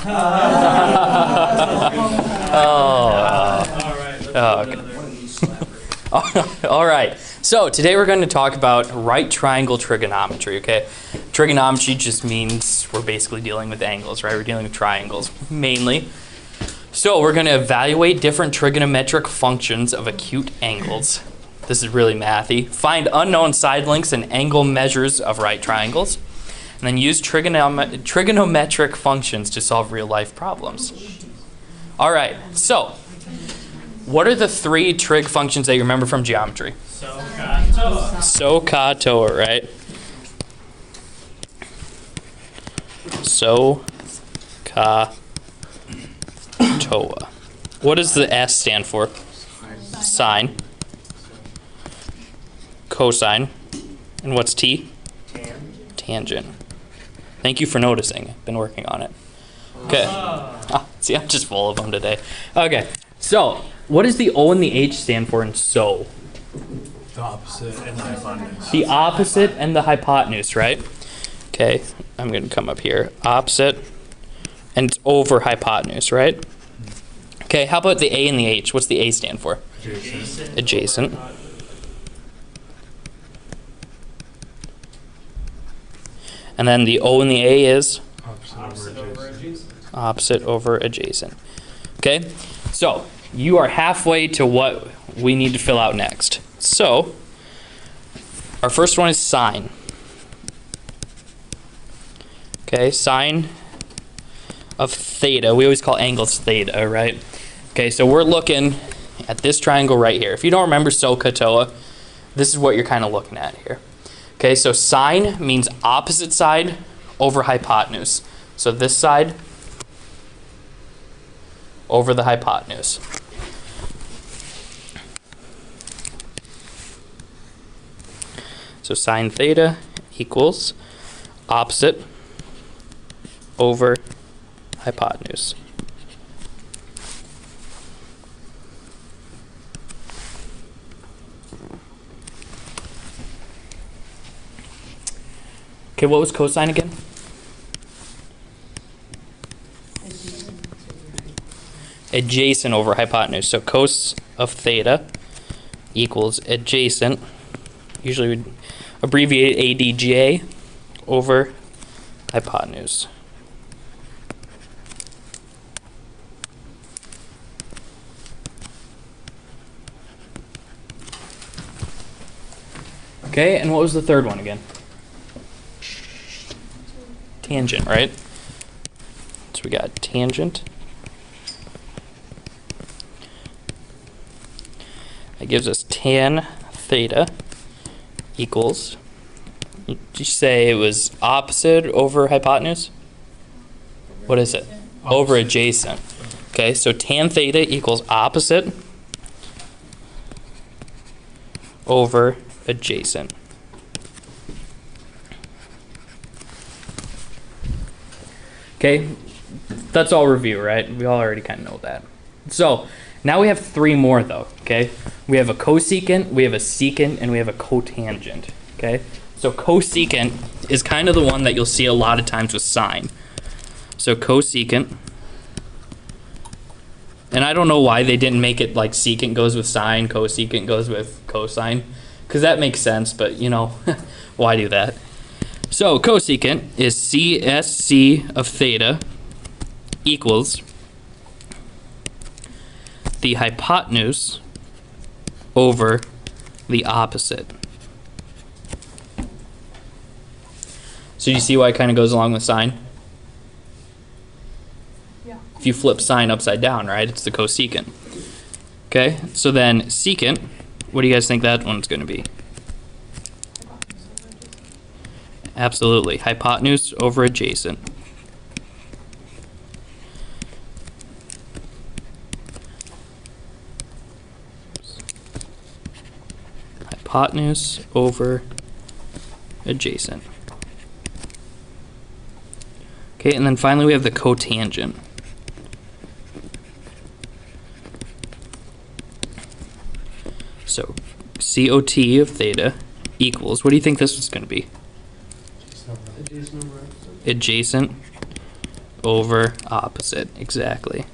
All right. So today we're going to talk about right triangle trigonometry, okay? Trigonometry just means we're basically dealing with angles, right? We're dealing with triangles mainly. So we're going to evaluate different trigonometric functions of acute angles. This is really mathy. Find unknown side lengths and angle measures of right triangles. And then use trigonometric functions to solve real-life problems. All right, so what are the three trig functions that you remember from geometry? SOHCAHTOA, right? SOHCAHTOA. What does the S stand for? Sine. Cosine. And what's T? Tangent. Thank you for noticing. I've been working on it. Okay. See, I'm just full of them today. Okay. So, what does the O and the H stand for in SO? The opposite and the hypotenuse. The opposite and the hypotenuse, right? Okay. I'm going to come up here. Opposite and it's over hypotenuse, right? Okay. How about the A and the H? What's the A stand for? Adjacent. Adjacent. And then the O and the A is? Opposite over adjacent. Okay, so you are halfway to what we need to fill out next. So, our first one is sine. Okay, sine of theta. We always call angles theta, right? Okay, so we're looking at this triangle right here. If you don't remember SOHCAHTOA, this is what you're kind of looking at here. Okay, so sine means opposite side over hypotenuse. So this side over the hypotenuse. So sine theta equals opposite over hypotenuse. Okay, what was cosine again? Adjacent over hypotenuse. So cos of theta equals adjacent. Usually we abbreviate ADJ over hypotenuse. Okay, and what was the third one again? Tangent, right? So we got tangent. That gives us tan theta equals, did you say it was opposite over hypotenuse? What is it? Opposite. Over adjacent. Okay, so tan theta equals opposite over adjacent. Okay, that's all review, right? We all already kind of know that. So, now we have three more though, okay? We have a cosecant, we have a secant, and we have a cotangent, okay? So cosecant is kind of the one that you'll see a lot of times with sine. So cosecant, and I don't know why they didn't make it like secant goes with sine, cosecant goes with cosine, because that makes sense, but you know, why do that? So cosecant is CSC of theta equals the hypotenuse over the opposite. So you see why it kind of goes along with sine? Yeah. If you flip sine upside down, right, it's the cosecant. Okay, so then secant, what do you guys think that one's going to be? Absolutely, hypotenuse over adjacent. Hypotenuse over adjacent. Okay, and then finally we have the cotangent. So COT of theta equals, what do you think this is going to be? Adjacent over opposite, exactly.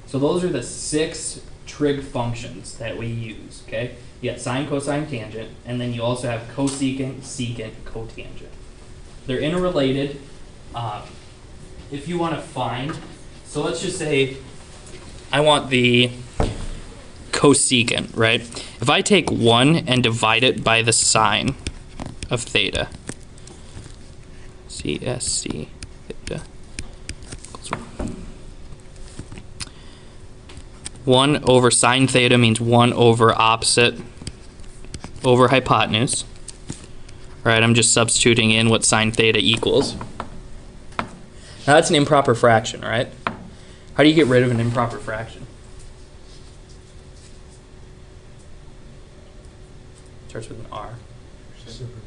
So those are the 6 trig functions that we use, okay? You got sine, cosine, tangent, and then you also have cosecant, secant, cotangent. They're interrelated. If you want to find, so let's just say I want the cosecant, right? If I take 1 and divide it by the sine of theta, CSC theta equals 1 over sine theta means 1 over opposite over hypotenuse. Right, I'm just substituting in what sine theta equals. Now that's an improper fraction, right? How do you get rid of an improper fraction? Starts with an R.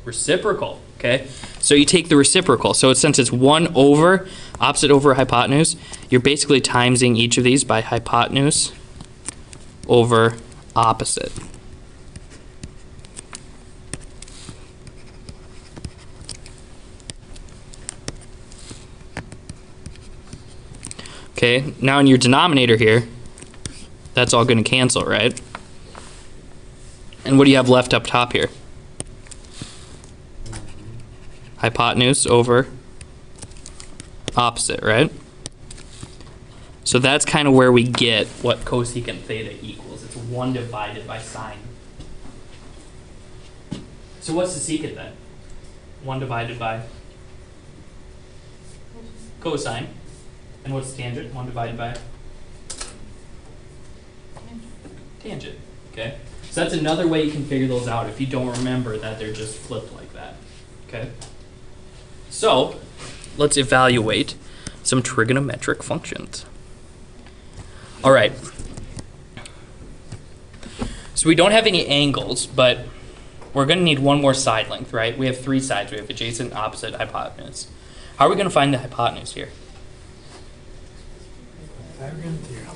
Reciprocal, okay? So you take the reciprocal. So since it's 1 over opposite over hypotenuse, you're basically timesing each of these by hypotenuse over opposite. Okay, now in your denominator here, that's all going to cancel, right? And what do you have left up top here? Hypotenuse over opposite, right? So that's kind of where we get what cosecant theta equals. It's 1 divided by sine. So what's the secant then? 1 divided by cosine. And what's the tangent? 1 divided by tangent. Okay? So that's another way you can figure those out if you don't remember that they're just flipped like that. Okay? So, let's evaluate some trigonometric functions. All right. So we don't have any angles, but we're going to need one more side length, right? We have 3 sides. We have adjacent, opposite, hypotenuse. How are we going to find the hypotenuse here?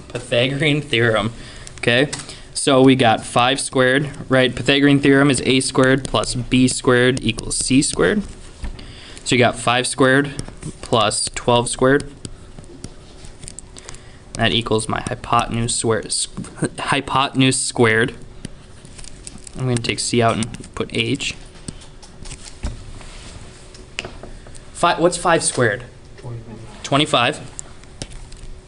Pythagorean theorem. Okay, so we got 5 squared, right? Pythagorean theorem is a squared plus b squared equals c squared. So you got 5 squared plus 12 squared. That equals my hypotenuse squared. I'm going to take c out and put h. What's 5 squared? 25.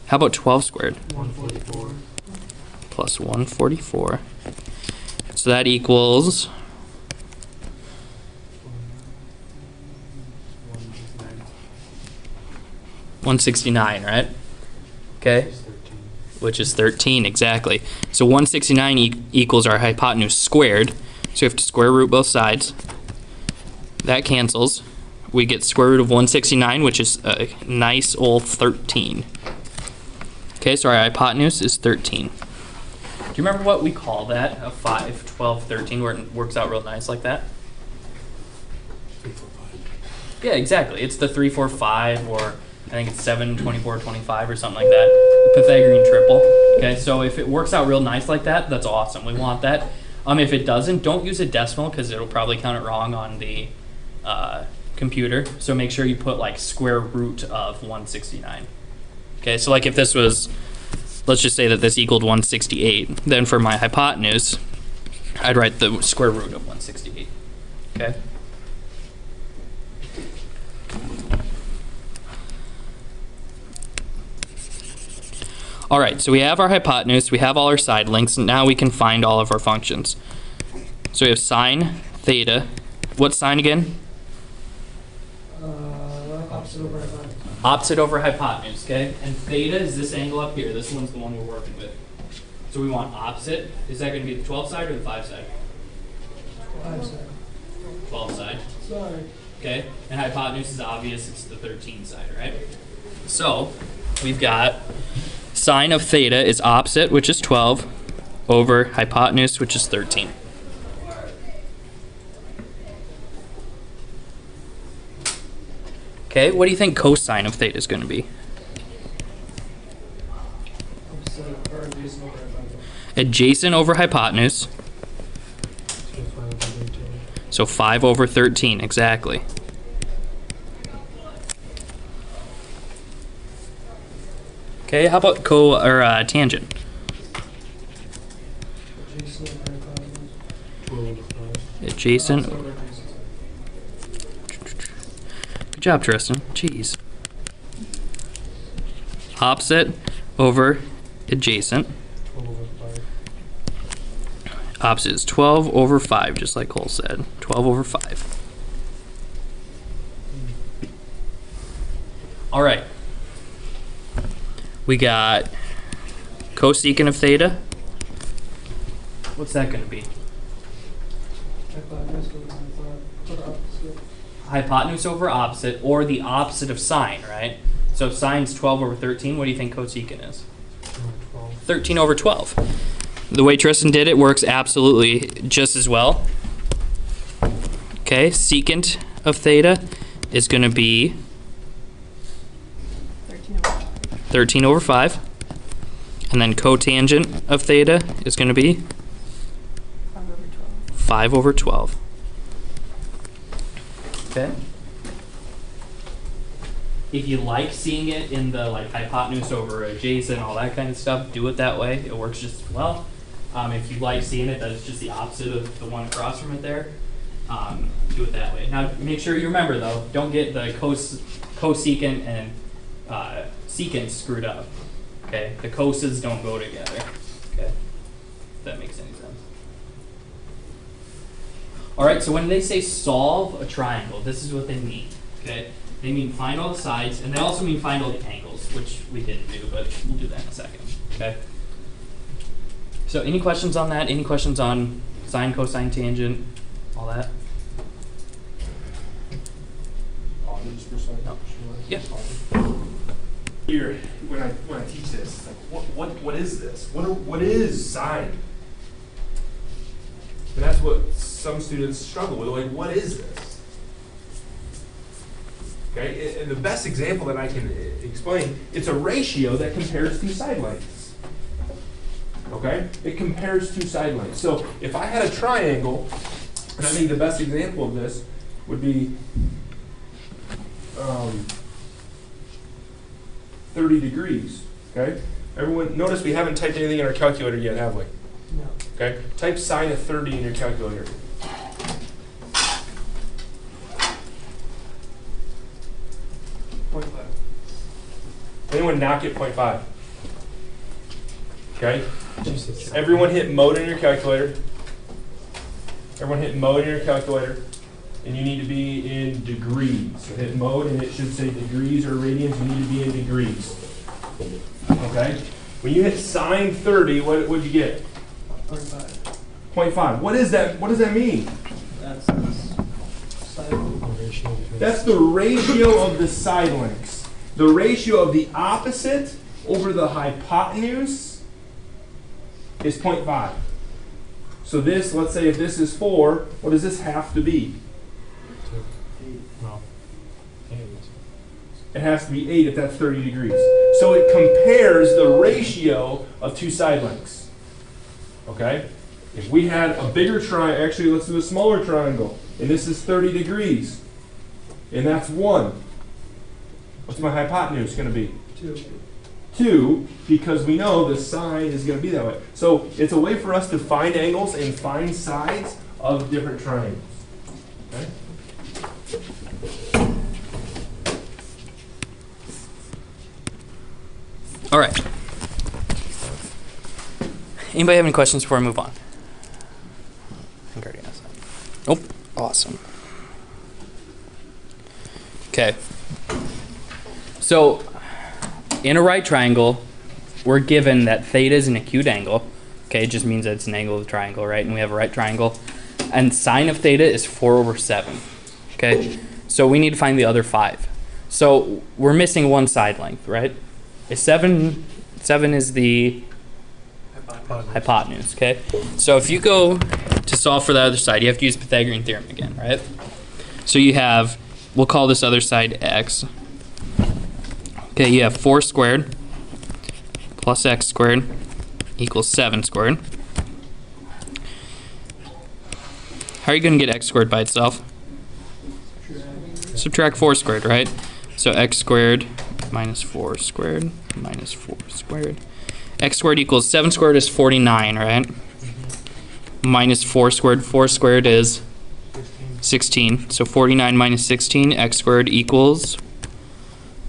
How about 12 squared? 144. Plus 144. So that equals 169, right? Okay. Which is 13, exactly. So 169 equals our hypotenuse squared. So we have to square root both sides. That cancels. We get square root of 169, which is a nice old 13. Okay, so our hypotenuse is 13. Do you remember what we call that? A 5, 12, 13, where it works out real nice like that? 3, 4, 5. Yeah, exactly. It's the 3, 4, 5, or I think it's 7, 24, 25, or something like that. The Pythagorean triple. Okay, so if it works out real nice like that, that's awesome. We want that. If it doesn't, don't use a decimal because it'll probably count it wrong on the computer. So make sure you put like square root of 169. Okay, so like if this was, let's just say that this equaled 168, then for my hypotenuse, I'd write the square root of 168. Okay? All right, so we have our hypotenuse, we have all our side lengths, and now we can find all of our functions. So we have sine theta. What's sine again? Opposite over hypotenuse. Opposite over hypotenuse, okay? And theta is this angle up here. This one's the one we're working with. So we want opposite. Is that going to be the 12 side or the 5 side? 5 side. 12 side. Sorry. Okay? And hypotenuse is obvious. It's the 13 side, right? So we've got sine of theta is opposite, which is 12, over hypotenuse, which is 13. Okay, what do you think cosine of theta is going to be? Opposite or adjacent over hypotenuse. Adjacent over hypotenuse. So 5 over 13, exactly. Okay, how about tangent? Adjacent over hypotenuse. 12 over 5. Adjacent. Opposite over adjacent. Good job, Tristan. Jeez. Opposite over adjacent. 12 over 5. Opposite is 12 over 5, just like Cole said. 12 over 5. All right. We got cosecant of theta. What's that going to be? Hypotenuse over opposite. Hypotenuse over opposite, or the opposite of sine, right? So if sine's 12 over 13, what do you think cosecant is? 12. 13 over 12. The way Tristan did it works absolutely just as well. Okay, secant of theta is going to be 13 over 5. And then cotangent of theta is going to be 5 over 12. Okay. If you like seeing it in the hypotenuse over adjacent, all that kind of stuff, do it that way. It works just as well. If you like seeing it, that it's just the opposite of the one across from it there. Do it that way. Now, make sure you remember though, don't get the cosecant and secant screwed up. Okay, the coses don't go together. Okay, if that makes any sense. All right, so when they say solve a triangle, this is what they mean. Okay, they mean find all the sides, and they also mean find all the angles, which we didn't do, but we'll do that in a second. Okay. So, any questions on that? Any questions on sine, cosine, tangent, all that? No. Yeah. Here, when I teach this, like, what is this? What is sine? And that's what some students struggle with. Like, what is this? Okay, and the best example that I can explain, it's a ratio that compares two side lengths. Okay, it compares two side lengths. So if I had a triangle, and I think the best example of this would be 30 degrees. Okay, everyone, notice we haven't typed anything in our calculator yet, have we? No. Okay, type sine of 30 in your calculator. .5. Anyone not get 0.5? Okay, everyone hit mode in your calculator. Everyone hit mode in your calculator, and you need to be in degrees. So hit mode, and it should say degrees or radians. You need to be in degrees. Okay, when you hit sine 30, what'd you get? 0.5. 0.5. What is that? What does that mean? That's this side. That's the ratio of the side lengths. The ratio of the opposite over the hypotenuse is 0.5. So this, let's say if this is 4, what does this have to be? It has to be 8 if that's 30 degrees. So it compares the ratio of two side lengths. Okay? If we had a bigger triangle, actually let's do a smaller triangle, and this is 30 degrees, and that's 1. What's my hypotenuse going to be? 2. 2, because we know the sine is going to be that way. So it's a way for us to find angles and find sides of different triangles. Okay? All right. Anybody have any questions before I move on? I think I already asked that. Nope. Awesome. Okay. So, in a right triangle, we're given that theta is an acute angle. Okay, it just means that it's an angle of the triangle, right? And we have a right triangle. And sine of theta is 4 over 7. Okay? So we need to find the other 5. So we're missing one side length, right? Is 7 is the hypotenuse, okay? So if you go to solve for the other side, you have to use Pythagorean theorem again, right? So you have, we'll call this other side x. Okay, you have 4 squared plus x squared equals 7 squared. How are you going to get x squared by itself? Subtract 4 squared, right? So x squared minus 4 squared minus 4 squared. X squared equals 7 squared is 49, right? Minus 4 squared. 4 squared is 16. So 49 minus 16, x squared equals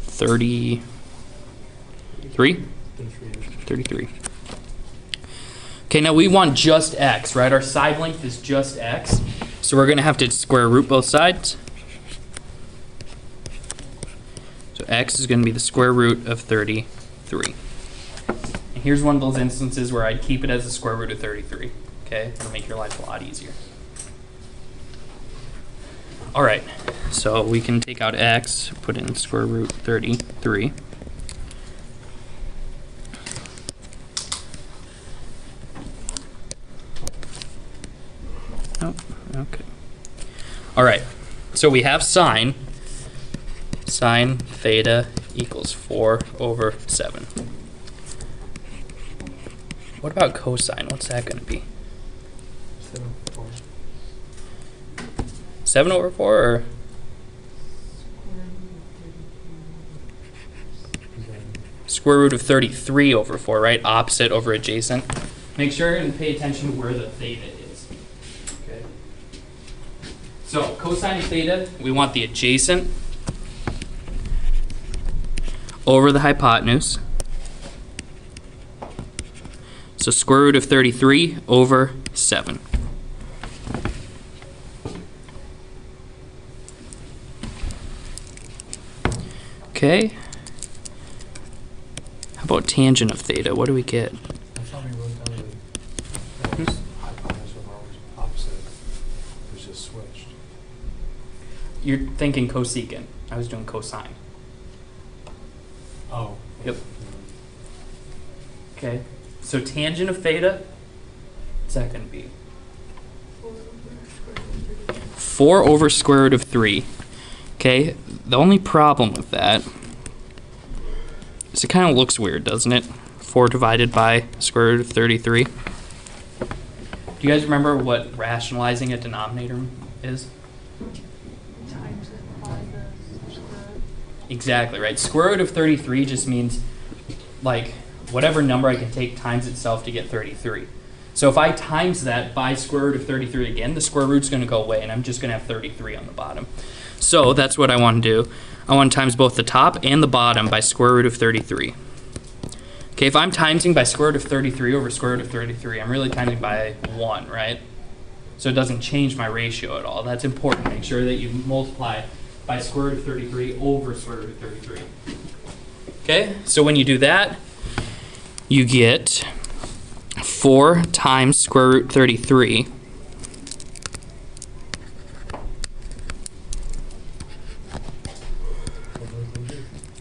33? 33. Okay, now we want just x, right? Our side length is just x. So we're going to have to square root both sides. So x is going to be the square root of 33. And here's one of those instances where I'd keep it as the square root of 33. Okay, it'll make your life a lot easier. All right, so we can take out x, put in square root 33. Oh, okay. All right, so we have sine theta equals 4 over 7. What about cosine? What's that going to be? 7 over 4 or? Square root of 33 over 4, right? Opposite over adjacent. Make sure and pay attention to where the theta is. Okay. So cosine of theta, we want the adjacent over the hypotenuse. So square root of 33 over 7. Okay. How about tangent of theta? What do we get? I thought we wrote down the hypotenuse was always opposite. It was just switched. You're thinking cosecant. I was doing cosine. Oh. Yep. Okay. So tangent of theta, what's that going to be? 4 over square root of 3. Okay. The only problem with that is it kind of looks weird, doesn't it? 4 divided by square root of 33. Do you guys remember what rationalizing a denominator is? Times it by the square root. Exactly, right? Square root of 33 just means like whatever number I can take times itself to get 33. So if I times that by square root of 33 again, the square root's going to go away and I'm just going to have 33 on the bottom. So that's what I want to do. I want to times both the top and the bottom by square root of 33. Okay, if I'm timesing by square root of 33 over square root of 33, I'm really timesing by 1, right? So it doesn't change my ratio at all. That's important. Make sure that you multiply by square root of 33 over square root of 33. Okay, so when you do that, you get 4 times square root 33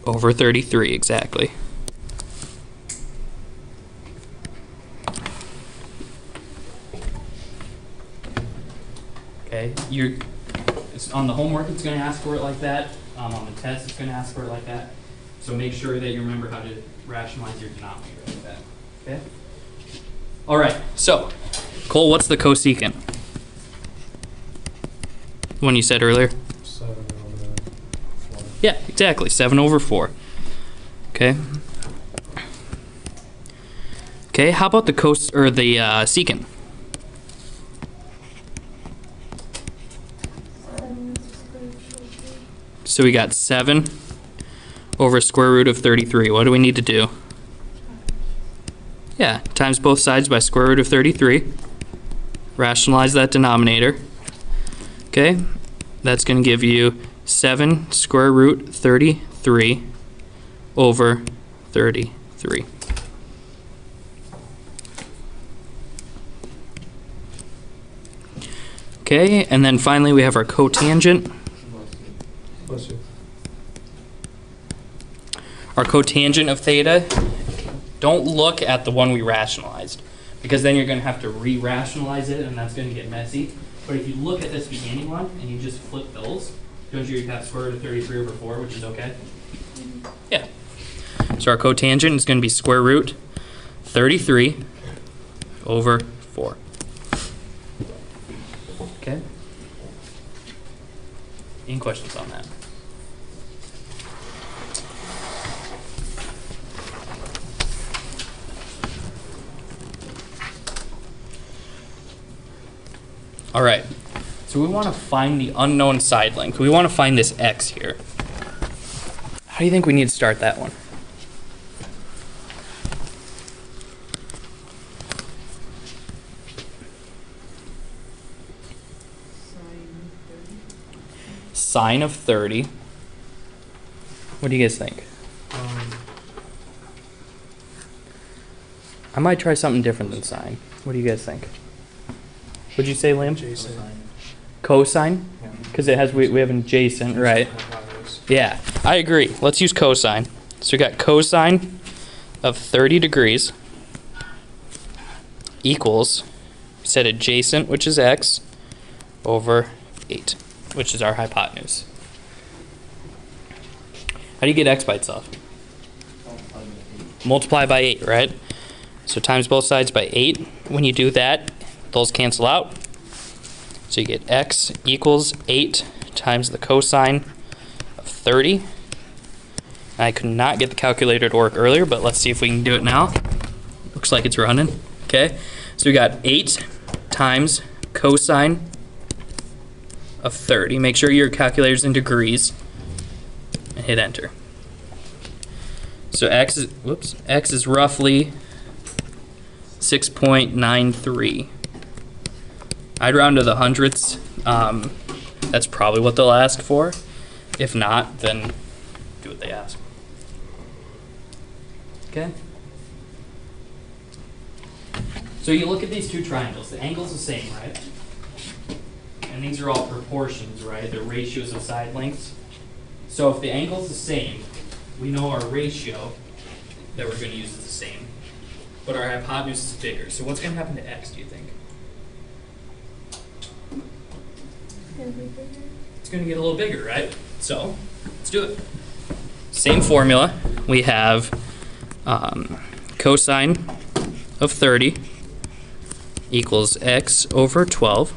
over 33, exactly. Okay, on the homework it's going to ask for it like that. On the test it's going to ask for it like that. So make sure that you remember how to rationalize your denominator like that. Okay? All right, so Cole, what's the cosecant? The one you said earlier? 7 over 4. Yeah, exactly. 7 over 4. Okay. Okay, how about the secant? So we got 7 over square root of 33. What do we need to do? Yeah, times both sides by square root of 33. Rationalize that denominator. Okay, that's going to give you 7 square root 33 over 33. Okay, and then finally we have our cotangent. Bless you. Our cotangent of theta, don't look at the one we rationalized, because then you're going to have to re-rationalize it, and that's going to get messy. But if you look at this beginning one, and you just flip those, don't you have square root of 33 over 4, which is okay? Yeah. So our cotangent is going to be square root 33 over 4. Okay? Any questions on that? All right, so we want to find the unknown side length. We want to find this x here. How do you think we need to start that one? Sine of 30. What do you guys think? I might try something different than sine. What do you guys think? What'd you say, Liam? Jason. Cosine? Yeah. Because it has we have an adjacent, right? Hypotenuse. Yeah, I agree. Let's use cosine. So we got cosine of 30 degrees equals, we said adjacent, which is x, over 8, which is our hypotenuse. How do you get x by itself? Multiply by 8, right? So times both sides by 8. When you do that, those cancel out. So you get x equals 8 times the cosine of 30. I could not get the calculator to work earlier, but let's see if we can do it now. Looks like it's running. Okay, so we got 8 times cosine of 30. Make sure your calculator's in degrees and hit enter. So x is roughly 6.93. I'd round to the hundredths. That's probably what they'll ask for. If not, then do what they ask. Okay? So you look at these two triangles. The angle's the same, right? And these are all proportions, right? They're ratios of side lengths. So if the angle's the same, we know our ratio that we're going to use is the same. But our hypotenuse is bigger. So what's going to happen to x, do you think? It's going to get a little bigger, right? So let's do it. Same formula. We have cosine of 30 equals x over 12.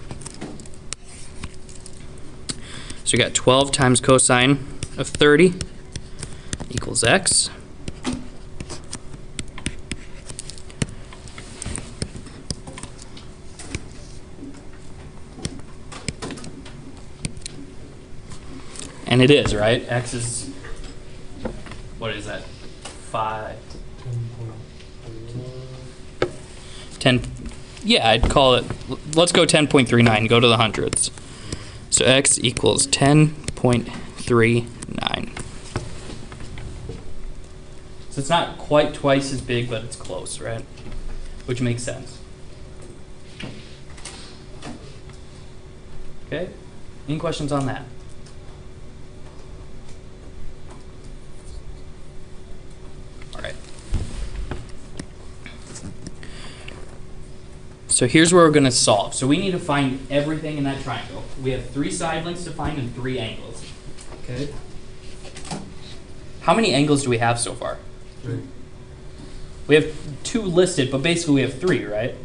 So we got 12 times cosine of 30 equals x. And it is, right? X is, what is that? 10, yeah, I'd call it, let's go 10.39, go to the hundredths. So x equals 10.39. So it's not quite twice as big, but it's close, right? Which makes sense. Okay, any questions on that? All right. So here's where we're going to solve. So we need to find everything in that triangle. We have 3 side lengths to find and 3 angles. Okay. How many angles do we have so far? 3. We have 2 listed, but basically we have 3, right?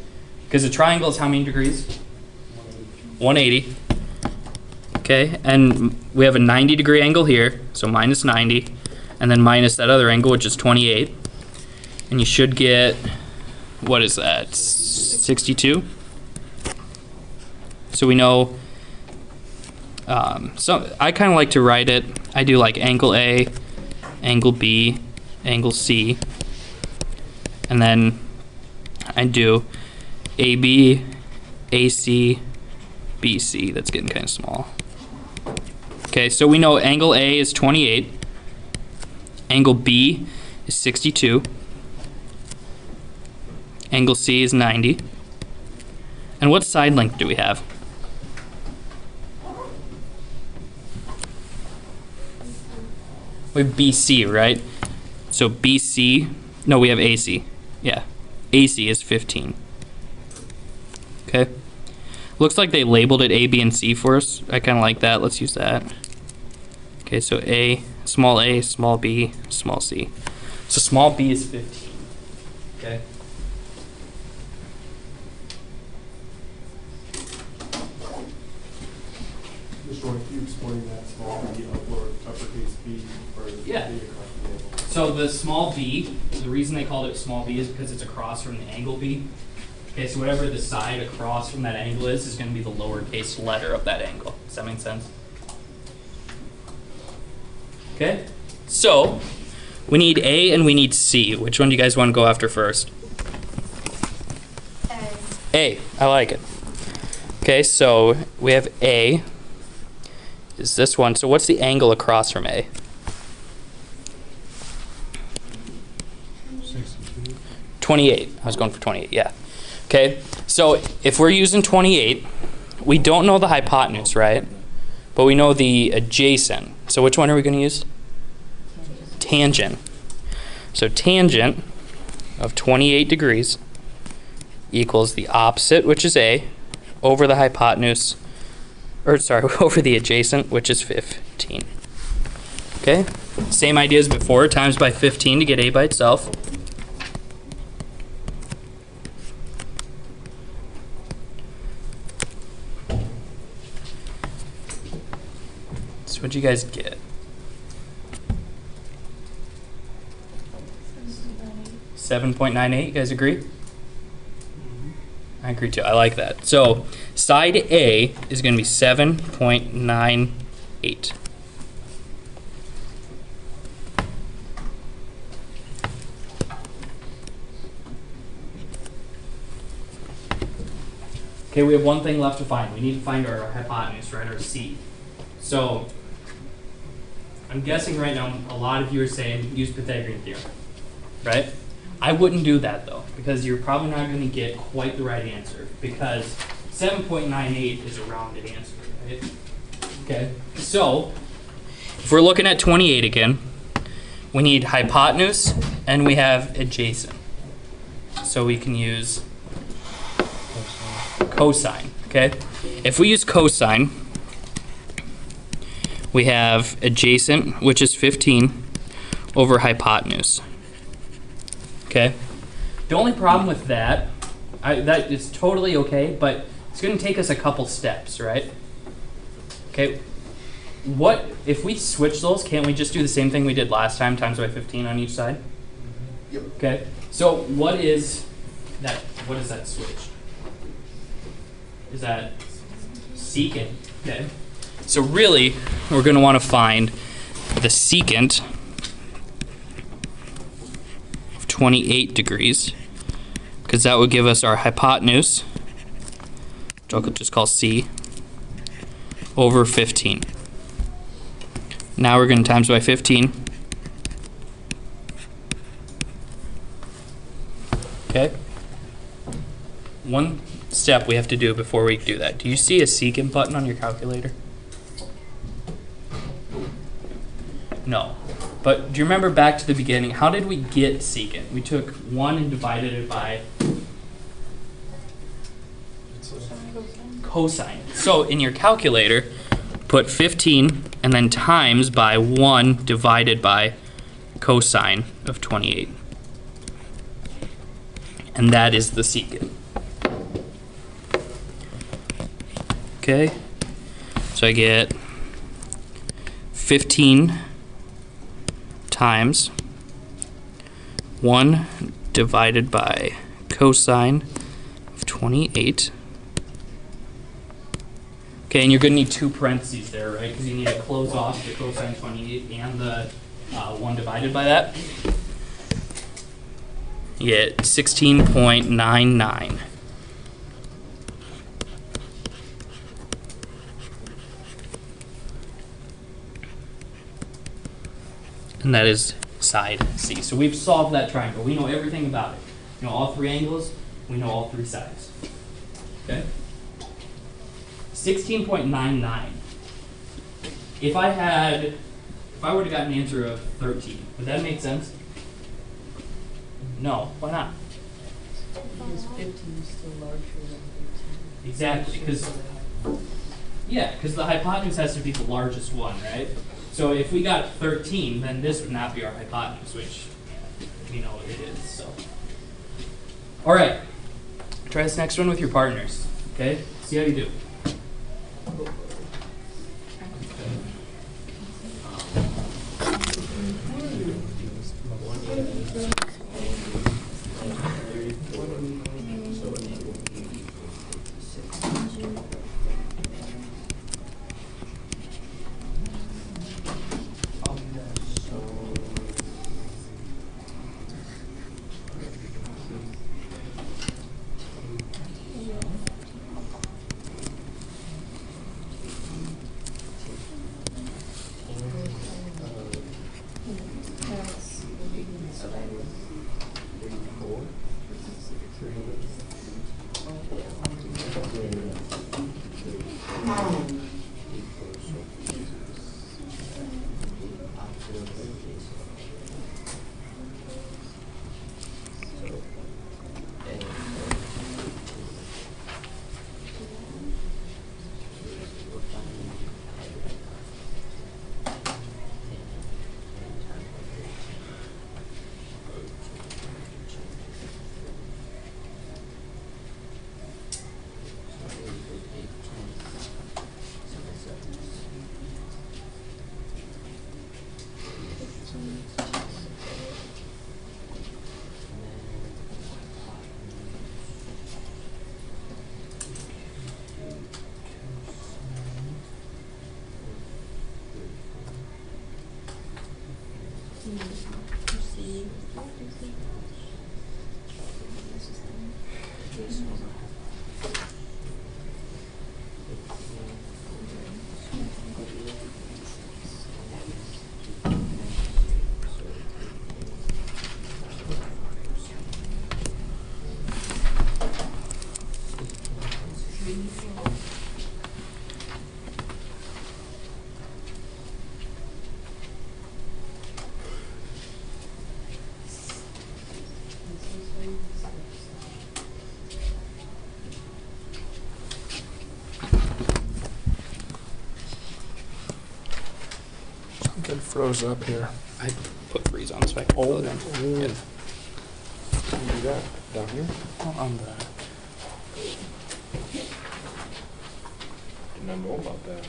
Because a triangle is how many degrees? 180. Okay, and we have a 90-degree angle here, so minus 90, and then minus that other angle, which is 28. And you should get, what is that, 62? So we know, so I kind of like to write it, I do like angle A, angle B, angle C, and then I do AB, AC, BC. That's getting kind of small. Okay, so we know angle A is 28, angle B is 62, angle C is 90, and what side length do we have? We have BC, right? So BC, no, we have AC. Yeah, AC is 15. Okay. Looks like they labeled it A, B, and C for us. I kind of like that. Let's use that. Okay, so A, small B, small C. So small b is 15. Okay. Just write explain that small b uppercase B for Yeah. B across the table? So the small b, the reason they called it small b is because it's across from the angle b. Okay, so whatever the side across from that angle is going to be the lowercase letter of that angle. Does that make sense? Okay, so we need A and we need C. Which one do you guys want to go after first? A. I like it. Okay, so we have A is this one. So what's the angle across from A? 62. 28. I was going for 28, yeah. Okay, so if we're using 28, we don't know the hypotenuse, right? But we know the adjacent. So which one are we going to use? Tangent. So tangent of 28 degrees equals the opposite, which is A, over the hypotenuse, or sorry, over the adjacent, which is 15. Okay, same idea as before, times by 15 to get A by itself. So what'd you guys get? 7.98, you guys agree? I agree too, I like that. So side A is going to be 7.98. Okay, we have one thing left to find. We need to find our hypotenuse, right, our C. So I'm guessing right now a lot of you are saying use Pythagorean theorem, right? I wouldn't do that though, because you're probably not going to get quite the right answer, because 7.98 is a rounded answer, right? Okay, so if we're looking at 28 again, we need hypotenuse and we have adjacent. So we can use cosine, okay? If we use cosine, we have adjacent, which is 15, over hypotenuse. Okay. The only problem with that, that is totally okay, but it's going to take us a couple steps, right? Okay. What if we switch those? Can't we just do the same thing we did last time, times by 15 on each side? Yep. Okay. So what is that? What is that switched? Is that secant? Okay. So really, we're going to want to find the secant of 28 degrees, because that would give us our hypotenuse, which I'll just call C, over 15. Now we're going to times by 15. Okay. One step we have to do before we do that. Do you see a secant button on your calculator? No. But do you remember back to the beginning, how did we get secant? We took 1 and divided it by cosine. So in your calculator, put 15 and then times by 1 divided by cosine of 28. And that is the secant. Okay, so I get 15 times 1 divided by cosine of 28. Okay, and you're going to need 2 parentheses there, right? Because you need to close off the cosine 28 and the 1 divided by that. You get 16.99. And that is side C. So we've solved that triangle. We know everything about it. We know all 3 angles. We know all 3 sides. Okay? 16.99. If I would have gotten an answer of 13, would that make sense? No. Why not? Because 15 is still larger than 13. Exactly. Because the hypotenuse has to be the largest one, right? So if we got 13, then this would not be our hypotenuse, which we know what it is. So, all right, try this next one with your partners. Okay, see how you do. It froze up here. I put freeze on so I can fill it in. Really? Yeah. Can you do that down here? On the Did not know about that.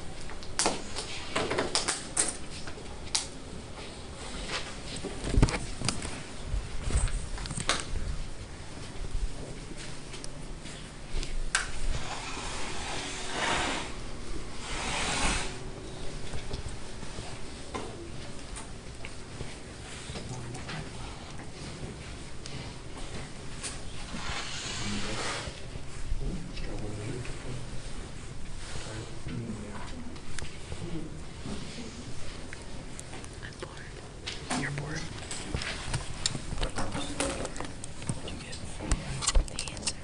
You're bored. What'd you get? The answer.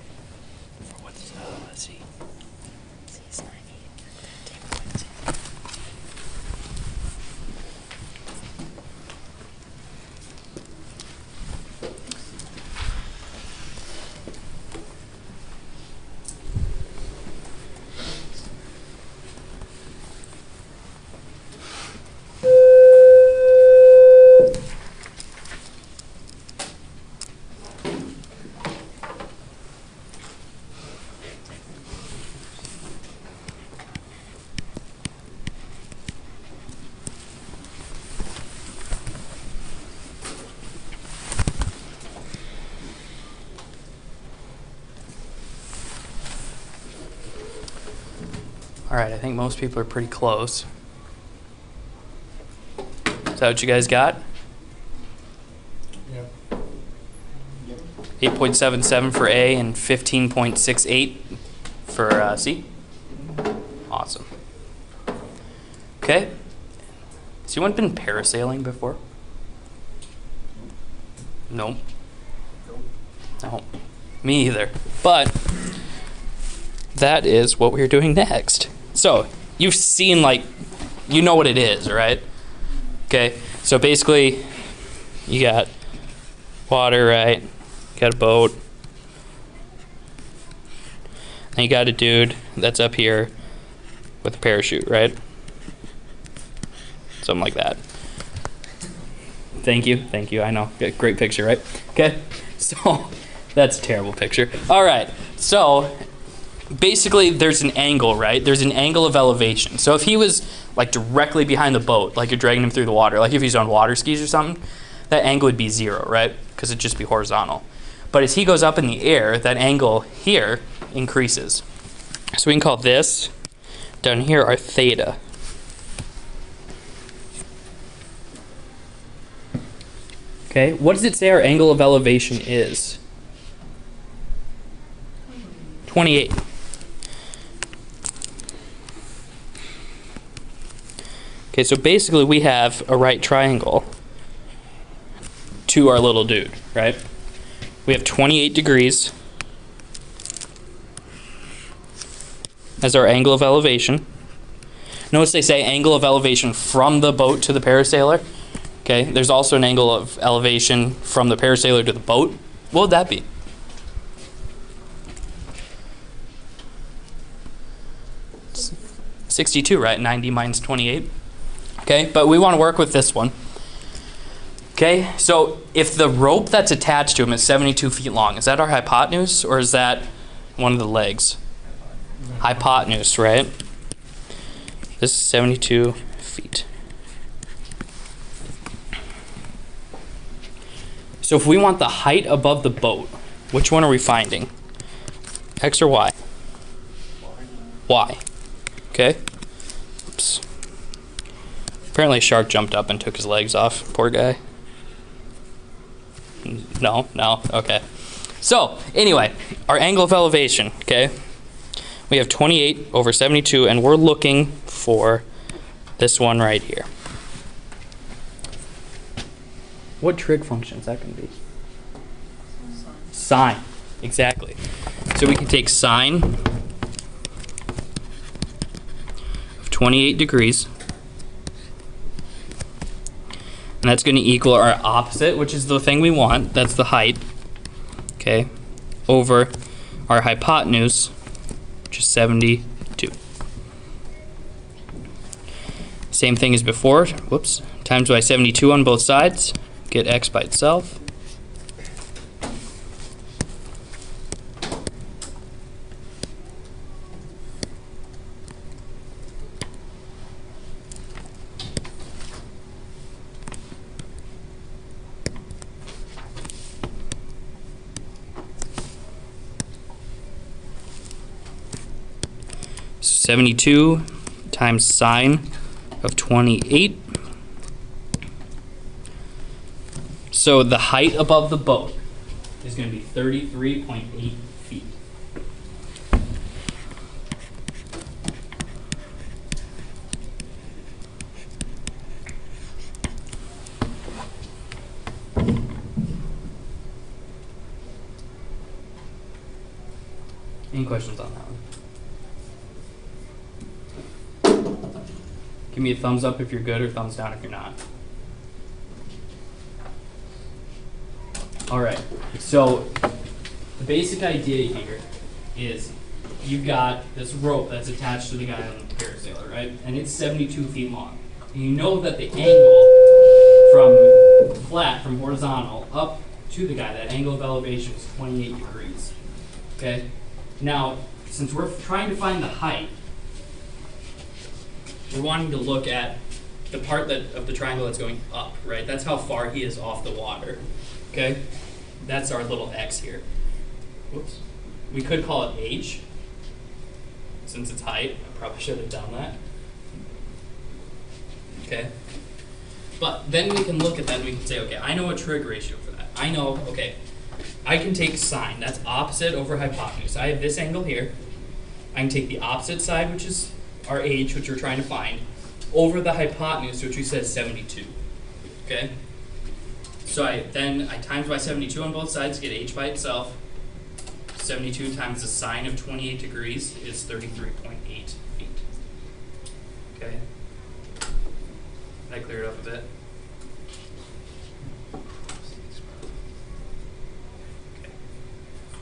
For what's let's see. C is 98. All right, I think most people are pretty close. Is that what you guys got? Yeah. 8.77 for A and 15.68 for C. Awesome. Okay. Has anyone been parasailing before? Nope. No. Me either. But that is what we're doing next. So you've seen, like, you know what it is, right? Okay. So basically, you got water, right? You got a boat. And you got a dude that's up here with a parachute, right? Something like that. Thank you. Thank you. I know. Great picture, right? Okay. So that's a terrible picture. All right. So basically there's an angle, right? There's an angle of elevation. So if he was like directly behind the boat, like you're dragging him through the water, like if he's on water skis or something, that angle would be 0, right? Because it'd just be horizontal. But as he goes up in the air, that angle here increases. So we can call this down here our theta. Okay, what does it say our angle of elevation is? 28. Okay, so basically we have a right triangle to our little dude, right? We have 28 degrees as our angle of elevation. Notice they say angle of elevation from the boat to the parasailer. Okay, there's also an angle of elevation from the parasailer to the boat. What would that be? It's 62, right? 90 minus 28. Okay, but we want to work with this one. Okay, so if the rope that's attached to him is 72 feet long, is that our hypotenuse or is that one of the legs? Hypotenuse, right? This is 72 feet. So if we want the height above the boat, which one are we finding? X or Y? Y. Okay. Oops. Apparently a shark jumped up and took his legs off. Poor guy. No? Okay. So, anyway, our angle of elevation, okay? We have 28 over 72, and we're looking for this one right here. What trig function is that going to be? Sine. Exactly. So we can take sine of 28 degrees, and that's going to equal our opposite, which is the thing we want. That's the height. Okay. Over our hypotenuse, which is 72. Same thing as before. Whoops. times by 72 on both sides, get x by itself. So 72 times sine of 28. So the height above the boat is going to be 33.8 feet. Any questions on that one? Give me a thumbs up if you're good or thumbs down if you're not. All right, so the basic idea here is you've got this rope that's attached to the guy on the parasailer, right? And it's 72 feet long. And you know that the angle from flat, from horizontal, up to the guy, that angle of elevation is 28 degrees, okay? Now, since we're trying to find the height, we're wanting to look at the part of the triangle that's going up, right? That's how far he is off the water, okay? That's our little x here. Whoops. We could call it h, since it's height. I probably should have done that. Okay? But then we can look at that and we can say, okay, I know a trig ratio for that. I know, okay, I can take sine. That's opposite over hypotenuse. I have this angle here. I can take the opposite side, which is our h, which we're trying to find, over the hypotenuse, which we said is 72. Okay? So I times by 72 on both sides to get h by itself. 72 times the sine of 28 degrees is 33.8 feet. Okay? Did I clear it up a bit?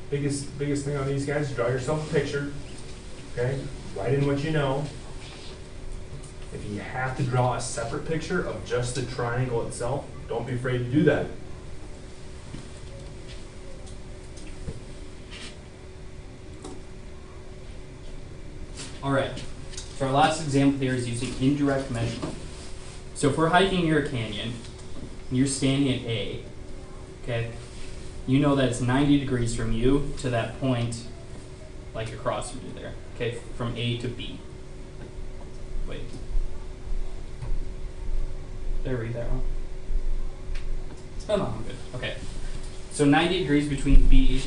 Biggest thing on these guys, draw yourself a picture. Okay? Write in what you know. If you have to draw a separate picture of just the triangle itself, don't be afraid to do that. All right. So our last example here is using indirect measurement. So if we're hiking near a canyon, and you're standing at A, okay, you know that it's 90 degrees from you to that point, like across from you there, okay, from A to B. Wait. Did I read that wrong? Oh, no, I'm good. Okay. So 90 degrees between B.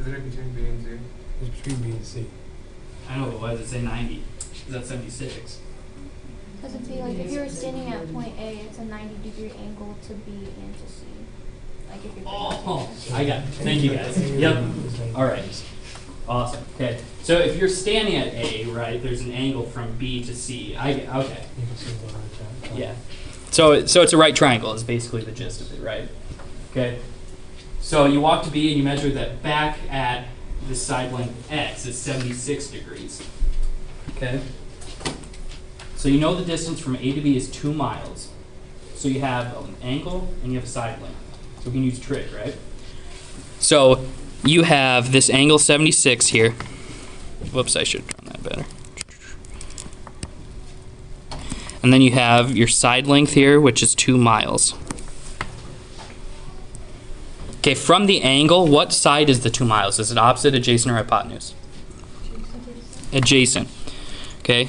Isn't it between B and C? It's between B and C. I know, but why does it say 90? Is that 76? Because it'd be like if you were standing at point A, it's a 90-degree angle to B and to C. Like if you're Oh, I got it. Thank you guys. Yep. All right. Awesome. Okay. So if you're standing at A, right, there's an angle from B to C. Okay. You can see the right hand. Yeah. So it's a right triangle is basically the gist of it, right? Okay. So you walk to B and you measure that back at this side length X is 76 degrees. Okay. So you know the distance from A to B is 2 miles. So you have an angle and you have a side length. So we can use trig, right? So you have this angle 76 here. Whoops, I should have drawn that better. And then you have your side length here, which is 2 miles. Okay, from the angle, what side is the 2 miles? Is it opposite, adjacent, or hypotenuse? Adjacent. Okay.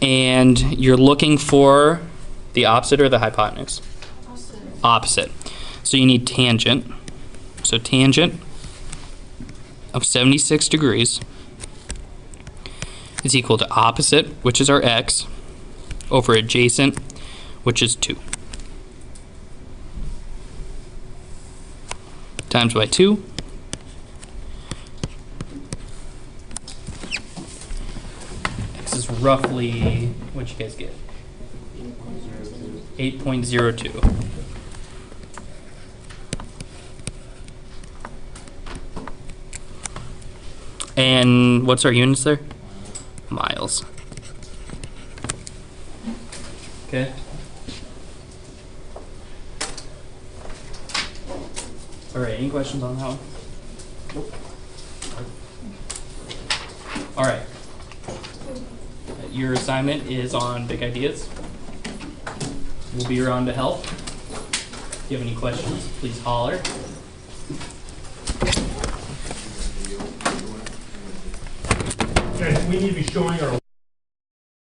And you're looking for the opposite or the hypotenuse? Opposite. So you need tangent. So tangent of 76 degrees is equal to opposite, which is our x, over adjacent, which is 2. Times by 2. X is roughly, what'd you guys get? 8.02. And what's our units there? Miles. Okay. All right, any questions on that one? Nope. All right. Your assignment is on big ideas. We'll be around to help. If you have any questions, please holler. Guys, we need to be showing our